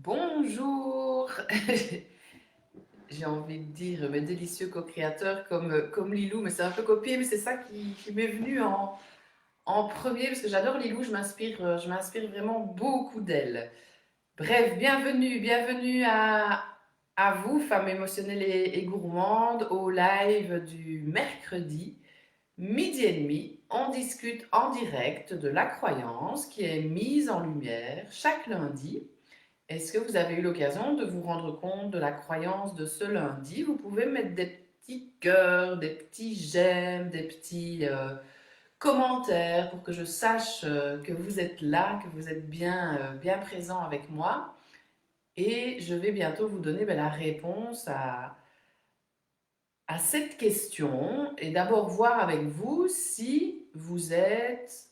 Bonjour. J'ai envie de dire mes délicieux co-créateurs comme Lilou, mais c'est un peu copié, mais c'est ça qui m'est venu en premier, parce que j'adore Lilou, je m'inspire vraiment beaucoup d'elle. Bref, bienvenue à vous, femmes émotionnelles et gourmandes, au live du mercredi, midi et demi. On discute en direct de la croyance qui est mise en lumière chaque lundi. Est-ce que vous avez eu l'occasion de vous rendre compte de la croyance de ce lundi? Vous pouvez mettre des petits cœurs, des petits j'aime, des petits commentaires pour que je sache que vous êtes là, que vous êtes bien présent avec moi. Et je vais bientôt vous donner la réponse à cette question. Et d'abord voir avec vous si vous êtes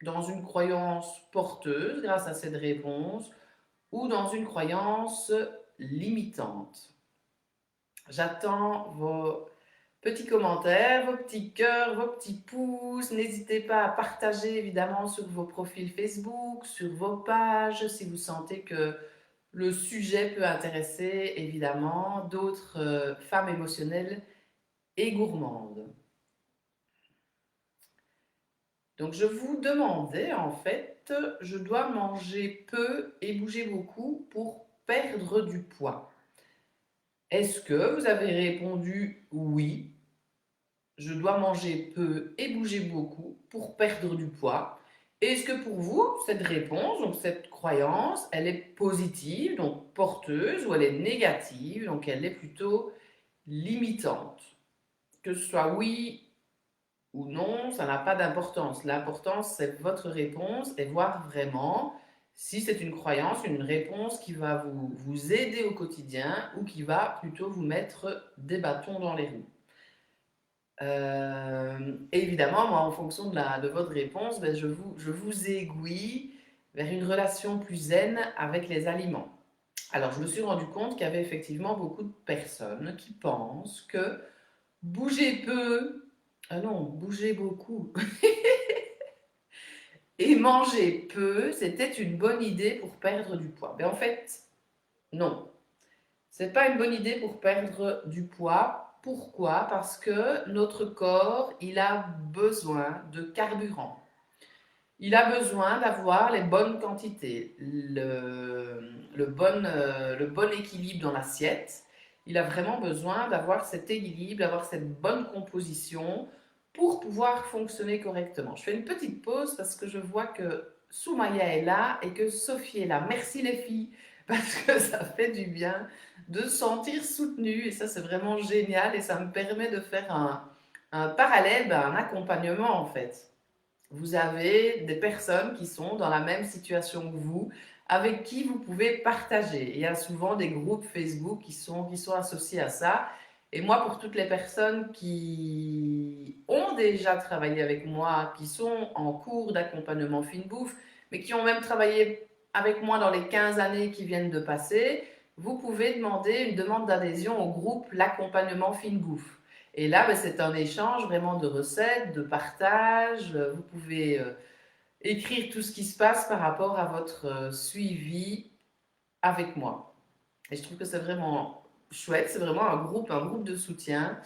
dans une croyance porteuse grâce à cette réponse ou dans une croyance limitante. J'attends vos petits commentaires, vos petits cœurs, vos petits pouces. N'hésitez pas à partager évidemment sur vos profils Facebook, sur vos pages, si vous sentez que le sujet peut intéresser évidemment d'autres femmes émotionnelles et gourmandes. Donc je vous demandais en fait, je dois manger peu et bouger beaucoup pour perdre du poids. Est-ce que vous avez répondu oui, je dois manger peu et bouger beaucoup pour perdre du poids? Est-ce que pour vous, cette réponse, donc cette croyance, elle est positive, donc porteuse, ou elle est négative, donc elle est plutôt limitante? Que ce soit oui ou non, ça n'a pas d'importance. L'importance, c'est votre réponse et voir vraiment si c'est une croyance, une réponse qui va vous aider au quotidien ou qui va plutôt vous mettre des bâtons dans les roues. Et évidemment, moi, en fonction de votre réponse, je vous aiguille vers une relation plus zen avec les aliments. Alors, je me suis rendu compte qu'il y avait effectivement beaucoup de personnes qui pensent que bouger peu, ah non, bouger beaucoup et manger peu, c'était une bonne idée pour perdre du poids. Mais en fait, non. C'est pas une bonne idée pour perdre du poids. Pourquoi? Parce que notre corps, il a besoin de carburant. Il a besoin d'avoir les bonnes quantités, le bon équilibre dans l'assiette. Il a vraiment besoin d'avoir cet équilibre, d'avoir cette bonne composition pour pouvoir fonctionner correctement. Je fais une petite pause parce que je vois que Soumaya est là et que Sophie est là. Merci les filles, parce que ça fait du bien de se sentir soutenue et ça c'est vraiment génial et ça me permet de faire un parallèle, un accompagnement en fait. Vous avez des personnes qui sont dans la même situation que vous, avec qui vous pouvez partager. Il y a souvent des groupes Facebook qui sont associés à ça. Et moi, pour toutes les personnes qui ont déjà travaillé avec moi, qui sont en cours d'accompagnement fine bouffe, mais qui ont même travaillé avec moi dans les 15 années qui viennent de passer, vous pouvez demander une demande d'adhésion au groupe L'accompagnement fine bouffe. Et là, c'est un échange vraiment de recettes, de partage. Vous pouvez écrire tout ce qui se passe par rapport à votre suivi avec moi. Et je trouve que c'est vraiment chouette. C'est vraiment un groupe de soutien.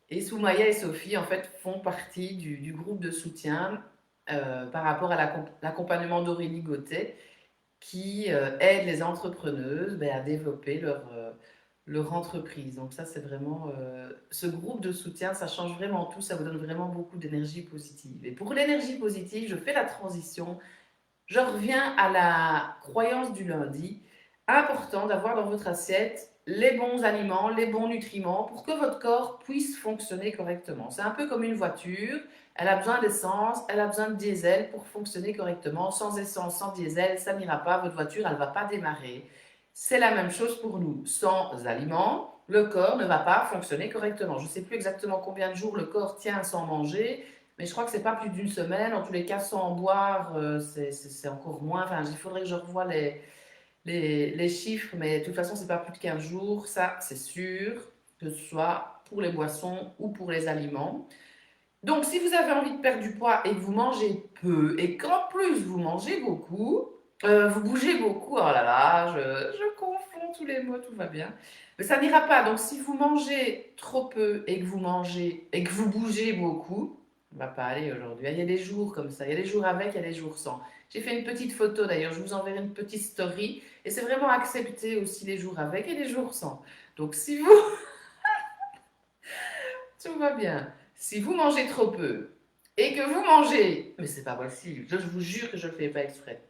Et Soumaya et Sophie, en fait, font partie du groupe de soutien par rapport à l'accompagnement d'Aurélie Gauthier, qui aide les entrepreneuses à développer leur entreprise. Donc ça, c'est vraiment... ce groupe de soutien, ça change vraiment tout, ça vous donne vraiment beaucoup d'énergie positive. Et pour l'énergie positive, je fais la transition. Je reviens à la croyance du lundi. Important d'avoir dans votre assiette les bons aliments, les bons nutriments pour que votre corps puisse fonctionner correctement. C'est un peu comme une voiture. Elle a besoin d'essence, elle a besoin de diesel pour fonctionner correctement. Sans essence, sans diesel, ça n'ira pas. Votre voiture, elle ne va pas démarrer. C'est la même chose pour nous. Sans aliments, le corps ne va pas fonctionner correctement. Je ne sais plus exactement combien de jours le corps tient sans manger, mais je crois que c'est pas plus d'une semaine. En tous les cas, sans boire, c'est encore moins. Enfin, il faudrait que je revoie les chiffres, mais de toute façon, c'est pas plus de 15 jours. Ça, c'est sûr, que ce soit pour les boissons ou pour les aliments. Donc, si vous avez envie de perdre du poids et que vous mangez peu et qu'en plus vous mangez beaucoup, Vous bougez beaucoup, oh là là, je confonds tous les mots, tout va bien. Mais ça n'ira pas. Donc, si vous mangez trop peu et que vous mangez et que vous bougez beaucoup, ça ne va pas aller aujourd'hui. Il y a des jours comme ça, il y a des jours avec, il y a des jours sans. J'ai fait une petite photo d'ailleurs, je vous enverrai une petite story. Et c'est vraiment accepter aussi les jours avec et les jours sans. Donc, si vous, tout va bien. Si vous mangez trop peu et que vous mangez, mais c'est pas possible, je vous jure que je ne le fais pas exprès.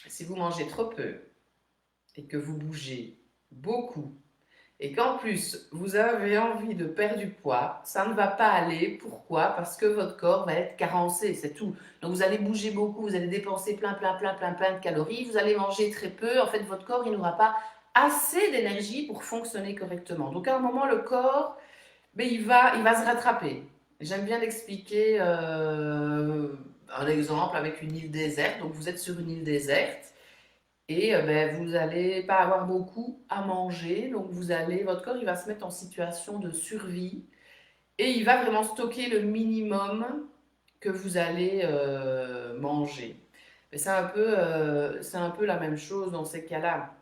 Si vous mangez trop peu et que vous bougez beaucoup et qu'en plus vous avez envie de perdre du poids, ça ne va pas aller. Pourquoi? Parce que votre corps va être carencé, c'est tout. Donc vous allez bouger beaucoup, vous allez dépenser plein de calories, vous allez manger très peu. En fait, votre corps, il n'aura pas assez d'énergie pour fonctionner correctement. Donc à un moment, le corps, mais il va se rattraper. J'aime bien l'expliquer un exemple avec une île déserte. Donc vous êtes sur une île déserte et ben, vous n'allez pas avoir beaucoup à manger, donc votre corps il va se mettre en situation de survie et il va vraiment stocker le minimum que vous allez manger. Mais c'est un peu la même chose dans ces cas-là.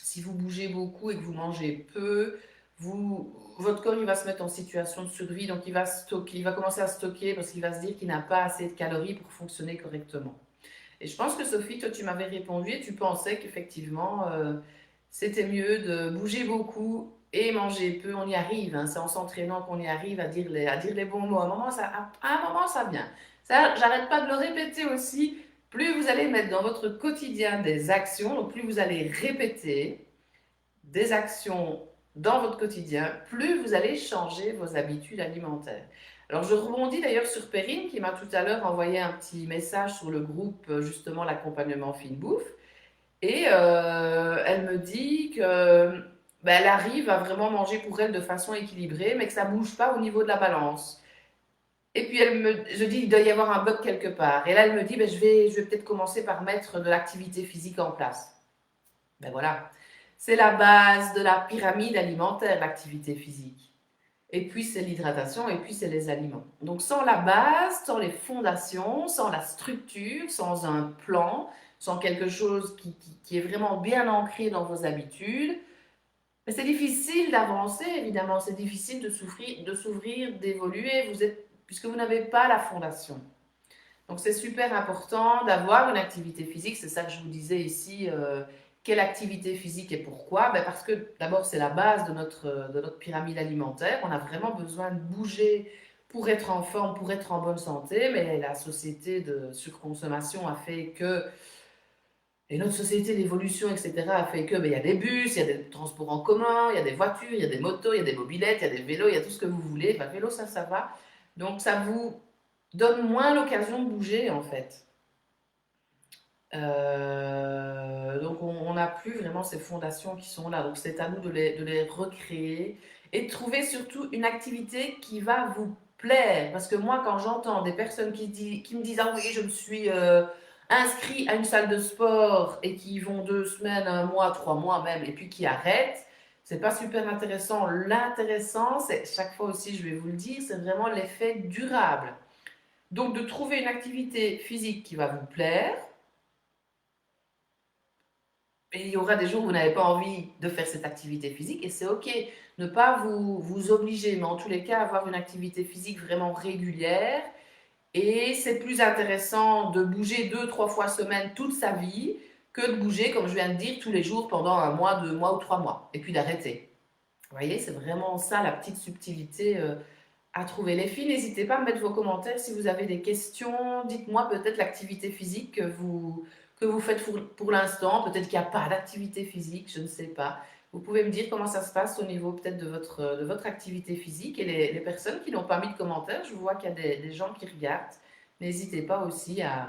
Si vous bougez beaucoup et que vous mangez peu, votre corps il va se mettre en situation de survie, donc il va commencer à stocker parce qu'il va se dire qu'il n'a pas assez de calories pour fonctionner correctement. Et je pense que Sophie, toi, tu m'avais répondu et tu pensais qu'effectivement, c'était mieux de bouger beaucoup et manger peu. On y arrive, hein, c'est en s'entraînant qu'on y arrive à dire les bons mots. À un moment, ça vient. Ça, j'arrête pas de le répéter aussi. Plus vous allez mettre dans votre quotidien des actions, donc plus vous allez répéter des actions dans votre quotidien, plus vous allez changer vos habitudes alimentaires. Alors je rebondis d'ailleurs sur Perrine qui m'a tout à l'heure envoyé un petit message sur le groupe justement l'accompagnement fine bouffe et elle me dit que ben, elle arrive à vraiment manger pour elle de façon équilibrée mais que ça bouge pas au niveau de la balance. Et puis je dis il doit y avoir un bug quelque part. Et là elle me dit ben, je vais peut-être commencer par mettre de l'activité physique en place. Ben voilà, c'est la base de la pyramide alimentaire, l'activité physique. Et puis c'est l'hydratation, et puis c'est les aliments. Donc sans la base, sans les fondations, sans la structure, sans un plan, sans quelque chose qui est vraiment bien ancré dans vos habitudes, mais c'est difficile d'avancer, évidemment, c'est difficile de s'ouvrir, d'évoluer, puisque vous n'avez pas la fondation. Donc c'est super important d'avoir une activité physique, c'est ça que je vous disais ici. Quelle activité physique et pourquoi? Ben parce que d'abord c'est la base de notre pyramide alimentaire. On a vraiment besoin de bouger pour être en forme, pour être en bonne santé, mais la société de surconsommation a fait que, et notre société d'évolution, etc., a fait que, ben, il y a des bus, il y a des transports en commun, il y a des voitures, il y a des motos, il y a des mobylettes, il y a des vélos, il y a tout ce que vous voulez. Ben, vélo, ça va. Donc ça vous donne moins l'occasion de bouger en fait. Donc on n'a plus vraiment ces fondations qui sont là. Donc c'est à nous de les recréer et de trouver surtout une activité qui va vous plaire. Parce que moi, quand j'entends des personnes qui me disent ah oui, je me suis inscrit à une salle de sport et qui vont 2 semaines, un mois, 3 mois même, et puis qui arrêtent, c'est pas super intéressant. L'intéressant, c'est chaque fois aussi, je vais vous le dire, c'est vraiment l'effet durable. Donc de trouver une activité physique qui va vous plaire. Et il y aura des jours où vous n'avez pas envie de faire cette activité physique et c'est ok. Ne pas vous obliger, mais en tous les cas, avoir une activité physique vraiment régulière. Et c'est plus intéressant de bouger 2, 3 fois semaine toute sa vie que de bouger, comme je viens de dire, tous les jours pendant un mois, 2 mois ou 3 mois. Et puis d'arrêter. Vous voyez, c'est vraiment ça la petite subtilité à trouver. Les filles, n'hésitez pas à me mettre vos commentaires si vous avez des questions. Dites-moi peut-être l'activité physique que vous faites pour l'instant. Peut-être qu'il n'y a pas d'activité physique, je ne sais pas. Vous pouvez me dire comment ça se passe au niveau peut-être de votre activité physique. Et les personnes qui n'ont pas mis de commentaires, je vois qu'il y a des gens qui regardent. N'hésitez pas aussi à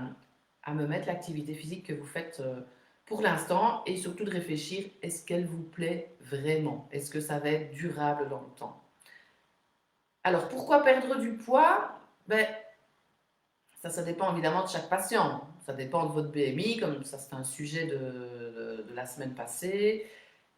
me mettre l'activité physique que vous faites pour l'instant et surtout de réfléchir, est-ce qu'elle vous plaît vraiment? Est-ce que ça va être durable dans le temps? Alors, pourquoi perdre du poids? Ben, ça dépend évidemment de chaque patient. Ça dépend de votre BMI, comme ça c'est un sujet de la semaine passée.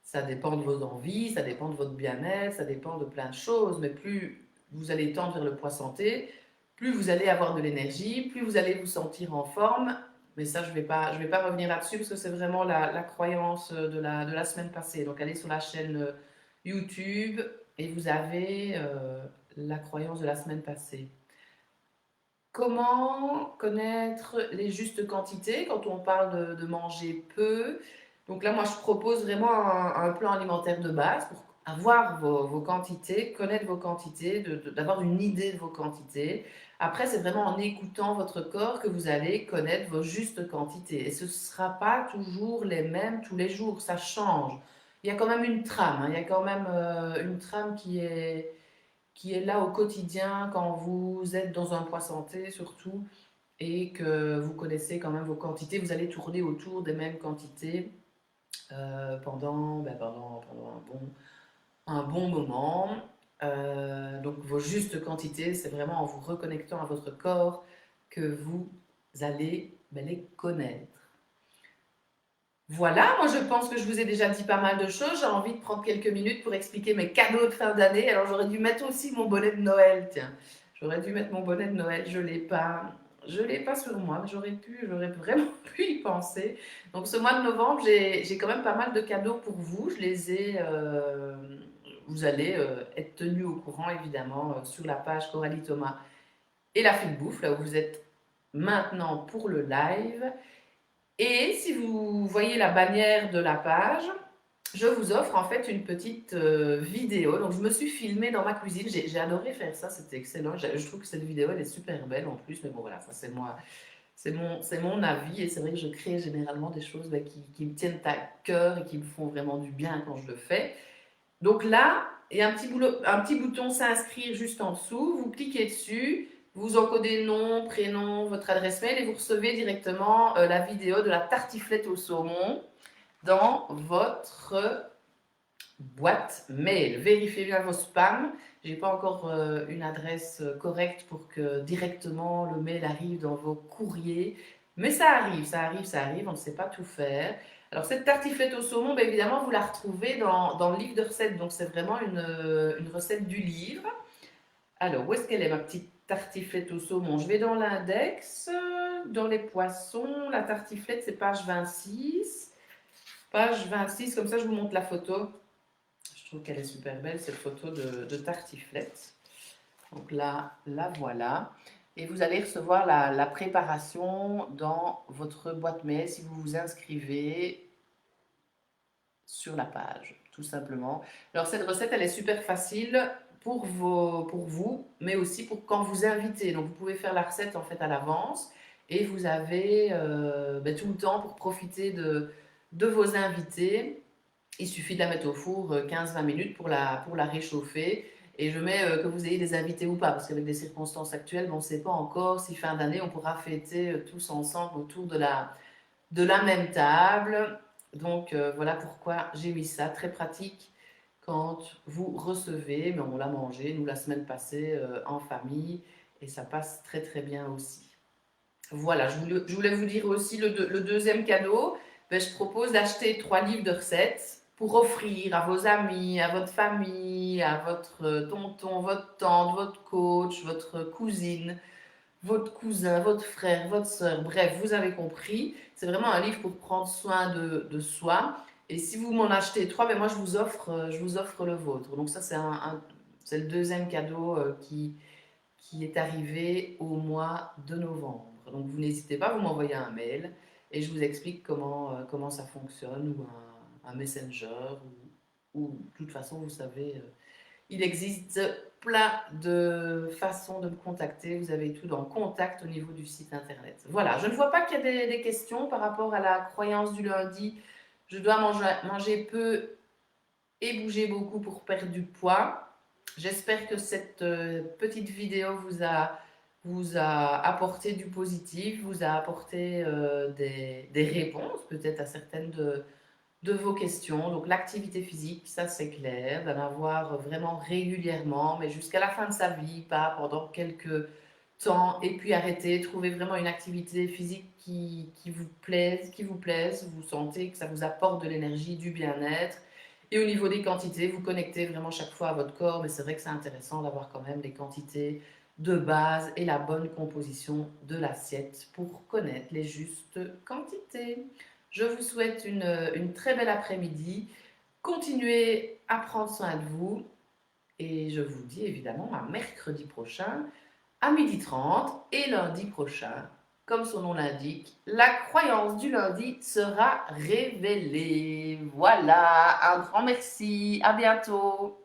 Ça dépend de vos envies, ça dépend de votre bien-être, ça dépend de plein de choses. Mais plus vous allez tendre vers le poids santé, plus vous allez avoir de l'énergie, plus vous allez vous sentir en forme Mais ça, je vais pas revenir là-dessus parce que c'est vraiment la croyance de la semaine passée. Donc, allez sur la chaîne YouTube et vous avez la croyance de la semaine passée. Comment connaître les justes quantités quand on parle de manger peu? Donc là, moi, je propose vraiment un plan alimentaire de base pour avoir vos quantités, connaître vos quantités, d'avoir une idée de vos quantités. Après, c'est vraiment en écoutant votre corps que vous allez connaître vos justes quantités. Et ce ne sera pas toujours les mêmes tous les jours, ça change. Il y a quand même une trame, hein, il y a quand même une trame qui est là au quotidien quand vous êtes dans un poids santé surtout et que vous connaissez quand même vos quantités, vous allez tourner autour des mêmes quantités pendant un bon moment. Donc vos justes quantités, c'est vraiment en vous reconnectant à votre corps que vous allez les connaître. Voilà, moi je pense que je vous ai déjà dit pas mal de choses. J'ai envie de prendre quelques minutes pour expliquer mes cadeaux de fin d'année. Alors j'aurais dû mettre aussi mon bonnet de Noël, tiens. J'aurais dû mettre mon bonnet de Noël, je l'ai pas. Je l'ai pas sur moi, mais j'aurais vraiment pu y penser. Donc ce mois de novembre, j'ai quand même pas mal de cadeaux pour vous. Je les ai, vous allez être tenus au courant évidemment sur la page Coralie Thomas et la fine bouffe, là où vous êtes maintenant pour le live. Et si vous voyez la bannière de la page, je vous offre en fait une petite vidéo. Donc je me suis filmée dans ma cuisine. J'ai adoré faire ça, c'était excellent. Je trouve que cette vidéo elle est super belle en plus. Mais bon voilà, ça c'est moi, c'est mon avis. Et c'est vrai que je crée généralement des choses qui me tiennent à cœur et qui me font vraiment du bien quand je le fais. Donc là, il y a un petit bouton s'inscrire juste en dessous. Vous cliquez dessus. Vous encodez nom, prénom, votre adresse mail et vous recevez directement la vidéo de la tartiflette au saumon dans votre boîte mail. Vérifiez bien vos spams. J'ai pas encore une adresse correcte pour que directement le mail arrive dans vos courriers. Mais ça arrive, ça arrive, ça arrive. On ne sait pas tout faire. Alors cette tartiflette au saumon, ben, évidemment, vous la retrouvez dans le livre de recettes. Donc c'est vraiment une recette du livre. Alors, où est-ce qu'elle est ma petite tartiflette au saumon? Je vais dans l'index, dans les poissons. La tartiflette, c'est page 26. Page 26, comme ça je vous montre la photo. Je trouve qu'elle est super belle, cette photo de tartiflette. Donc là, la voilà. Et vous allez recevoir la préparation dans votre boîte mail si vous vous inscrivez sur la page, tout simplement. Alors cette recette, elle est super facile pour vous, mais aussi pour quand vous invitez. Donc vous pouvez faire la recette en fait à l'avance et vous avez tout le temps pour profiter de vos invités. Il suffit de la mettre au four 15-20 minutes pour la réchauffer. Et je mets que vous ayez des invités ou pas, parce qu'avec les circonstances actuelles, on ne sait pas encore si fin d'année on pourra fêter tous ensemble autour de la même table. Donc voilà pourquoi j'ai mis ça, très pratique quand vous recevez, mais on l'a mangé nous la semaine passée en famille et ça passe très très bien aussi. Voilà, je voulais vous dire aussi le deuxième cadeau, ben, je propose d'acheter 3 livres de recettes pour offrir à vos amis, à votre famille, à votre tonton, votre tante, votre coach, votre cousine, votre cousin, votre frère, votre soeur, bref, vous avez compris. C'est vraiment un livre pour prendre soin de soi. Et si vous m'en achetez 3, ben moi je vous offre le vôtre. Donc ça, c'est le deuxième cadeau qui est arrivé au mois de novembre. Donc vous n'hésitez pas, vous m'envoyez un mail et je vous explique comment ça fonctionne ou un messenger ou de toute façon, vous savez, il existe plein de façons de me contacter. Vous avez tout dans contact au niveau du site internet. Voilà, je ne vois pas qu'il y a des questions par rapport à la croyance du lundi. Je dois manger peu et bouger beaucoup pour perdre du poids. J'espère que cette petite vidéo vous a apporté du positif, vous a apporté des réponses peut-être à certaines de vos questions. Donc l'activité physique, ça c'est clair, d'en avoir vraiment régulièrement, mais jusqu'à la fin de sa vie, pas pendant quelques temps, et puis arrêter, trouver vraiment une activité physique qui vous plaise, vous sentez que ça vous apporte de l'énergie, du bien-être. Et au niveau des quantités, vous connectez vraiment chaque fois à votre corps, mais c'est vrai que c'est intéressant d'avoir quand même des quantités de base et la bonne composition de l'assiette pour connaître les justes quantités. Je vous souhaite une très belle après-midi. Continuez à prendre soin de vous et je vous dis évidemment à mercredi prochain à 12h30 et lundi prochain. Comme son nom l'indique, la croyance du lundi sera révélée. Voilà, un grand merci, à bientôt.